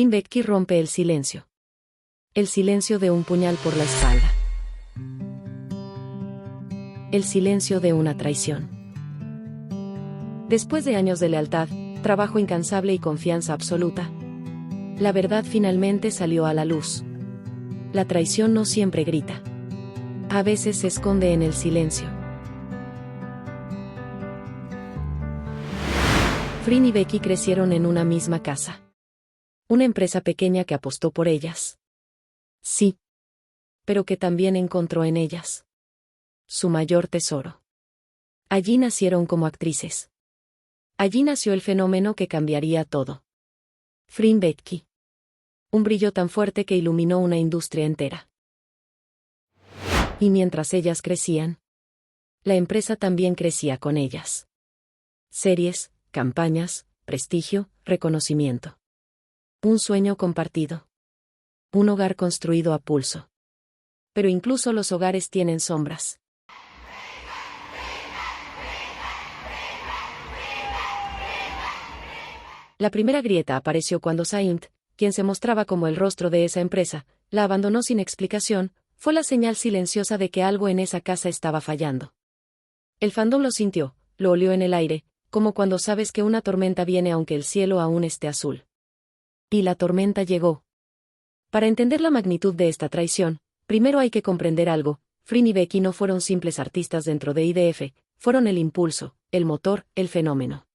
Becky rompe el silencio. El silencio de un puñal por la espalda. El silencio de una traición. Después de años de lealtad, trabajo incansable y confianza absoluta, la verdad finalmente salió a la luz. La traición no siempre grita. A veces se esconde en el silencio. Frin y Becky crecieron en una misma casa. Una empresa pequeña que apostó por ellas. Sí. Pero que también encontró en ellas su mayor tesoro. Allí nacieron como actrices. Allí nació el fenómeno que cambiaría todo. Frin Becky. Un brillo tan fuerte que iluminó una industria entera. Y mientras ellas crecían, la empresa también crecía con ellas. Series, campañas, prestigio, reconocimiento. Un sueño compartido. Un hogar construido a pulso. Pero incluso los hogares tienen sombras. La primera grieta apareció cuando Saint, quien se mostraba como el rostro de esa empresa, la abandonó sin explicación. Fue la señal silenciosa de que algo en esa casa estaba fallando. El fandom lo sintió, lo olió en el aire, como cuando sabes que una tormenta viene aunque el cielo aún esté azul. Y la tormenta llegó. Para entender la magnitud de esta traición, primero hay que comprender algo. Frin y Becky no fueron simples artistas dentro de IDF, fueron el impulso, el motor, el fenómeno.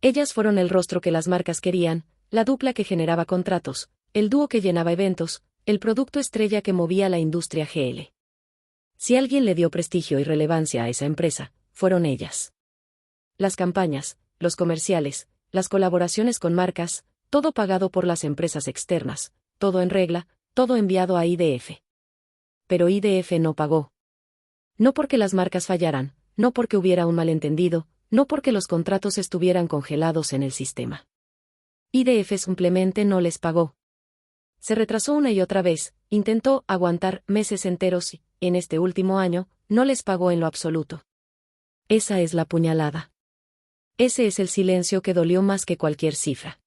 Ellas fueron el rostro que las marcas querían, la dupla que generaba contratos, el dúo que llenaba eventos, el producto estrella que movía la industria GL. Si alguien le dio prestigio y relevancia a esa empresa, fueron ellas. Las campañas, los comerciales, las colaboraciones con marcas, todo pagado por las empresas externas, todo en regla, todo enviado a IDF. Pero IDF no pagó. No porque las marcas fallaran, no porque hubiera un malentendido, no porque los contratos estuvieran congelados en el sistema. IDF simplemente no les pagó. Se retrasó una y otra vez, intentó aguantar meses enteros y, en este último año, no les pagó en lo absoluto. Esa es la puñalada. Ese es el silencio que dolió más que cualquier cifra.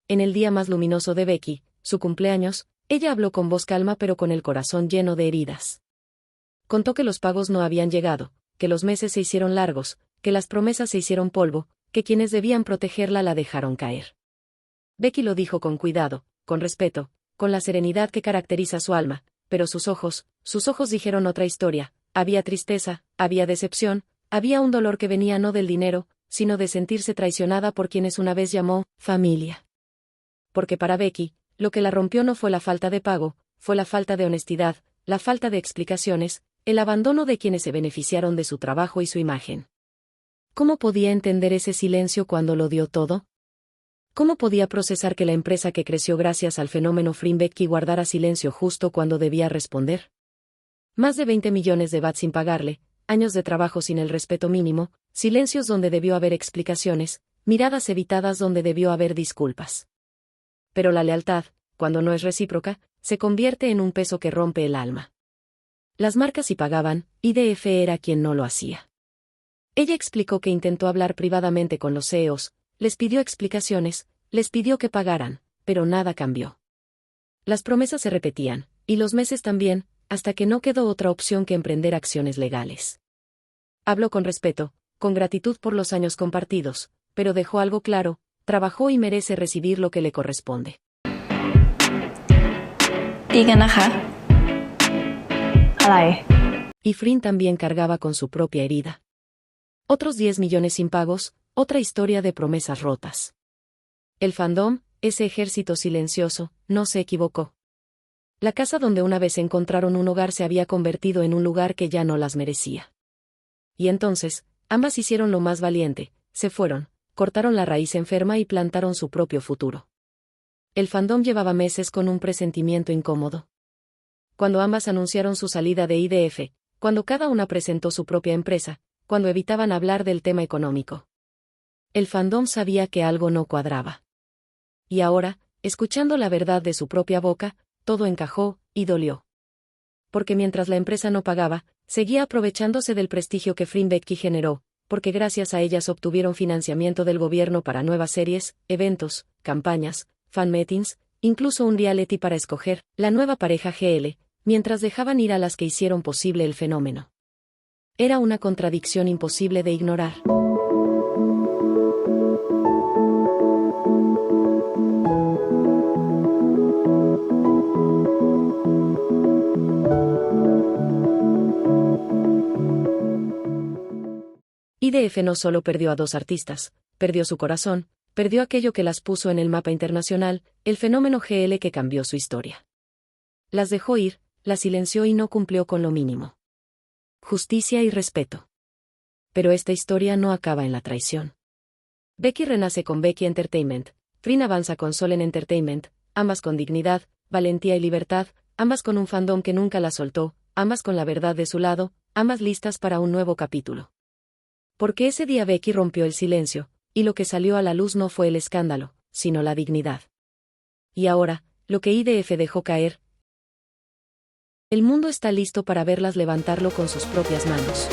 En el día más luminoso de Becky, su cumpleaños, ella habló con voz calma pero con el corazón lleno de heridas. Contó que los pagos no habían llegado, que los meses se hicieron largos, que las promesas se hicieron polvo, que quienes debían protegerla la dejaron caer. Becky lo dijo con cuidado, con respeto, con la serenidad que caracteriza su alma, pero sus ojos dijeron otra historia. Había tristeza, había decepción, había un dolor que venía no del dinero, sino de sentirse traicionada por quienes una vez llamó familia. Porque para Becky, lo que la rompió no fue la falta de pago, fue la falta de honestidad, la falta de explicaciones, el abandono de quienes se beneficiaron de su trabajo y su imagen. ¿Cómo podía entender ese silencio cuando lo dio todo? ¿Cómo podía procesar que la empresa que creció gracias al fenómeno Frin Becky guardara silencio justo cuando debía responder? Más de 20 millones de baht sin pagarle, años de trabajo sin el respeto mínimo, silencios donde debió haber explicaciones, miradas evitadas donde debió haber disculpas. Pero la lealtad, cuando no es recíproca, se convierte en un peso que rompe el alma. Las marcas sí pagaban, IDF era quien no lo hacía. Ella explicó que intentó hablar privadamente con los CEOs, les pidió explicaciones, les pidió que pagaran, pero nada cambió. Las promesas se repetían, y los meses también, hasta que no quedó otra opción que emprender acciones legales. Habló con respeto, con gratitud por los años compartidos, pero dejó algo claro: trabajó y merece recibir lo que le corresponde. Y Frin también cargaba con su propia herida. Otros 10 millones sin pagos, otra historia de promesas rotas. El fandom, ese ejército silencioso, no se equivocó. La casa donde una vez encontraron un hogar se había convertido en un lugar que ya no las merecía. Y entonces, ambas hicieron lo más valiente, se fueron, cortaron la raíz enferma y plantaron su propio futuro. El fandom llevaba meses con un presentimiento incómodo. Cuando ambas anunciaron su salida de IDF, cuando cada una presentó su propia empresa, cuando evitaban hablar del tema económico. El fandom sabía que algo no cuadraba. Y ahora, escuchando la verdad de su propia boca, todo encajó, y dolió. Porque mientras la empresa no pagaba, seguía aprovechándose del prestigio que Frin Becky generó, porque gracias a ellas obtuvieron financiamiento del gobierno para nuevas series, eventos, campañas, fanmeetings, incluso un reality para escoger la nueva pareja GL, mientras dejaban ir a las que hicieron posible el fenómeno. Era una contradicción imposible de ignorar. IDF no solo perdió a dos artistas, perdió su corazón, perdió aquello que las puso en el mapa internacional, el fenómeno GL que cambió su historia. Las dejó ir, las silenció y no cumplió con lo mínimo. Justicia y respeto. Pero esta historia no acaba en la traición. Becky renace con Becky Entertainment, Trin avanza con Solen Entertainment, ambas con dignidad, valentía y libertad, ambas con un fandom que nunca la soltó, ambas con la verdad de su lado, ambas listas para un nuevo capítulo. Porque ese día Becky rompió el silencio, y lo que salió a la luz no fue el escándalo, sino la dignidad. Y ahora, lo que IDF dejó caer, el mundo está listo para verlas levantarlo con sus propias manos.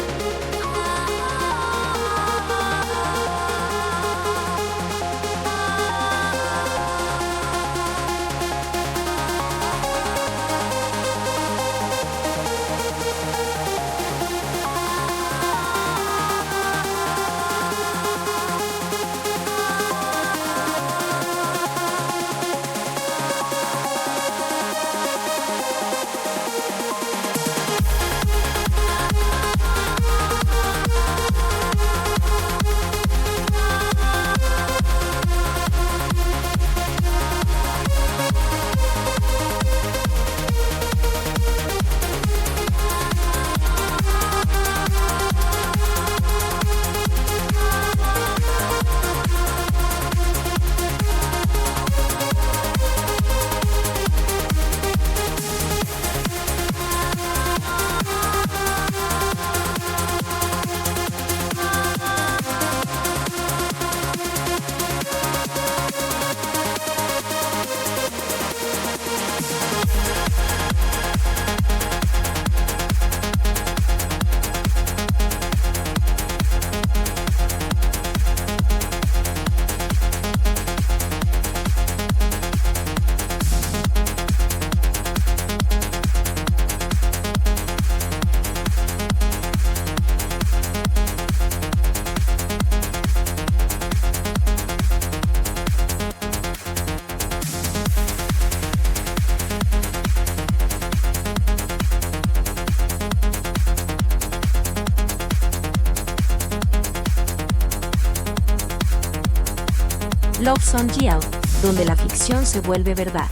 Love Song GL, donde la ficción se vuelve verdad.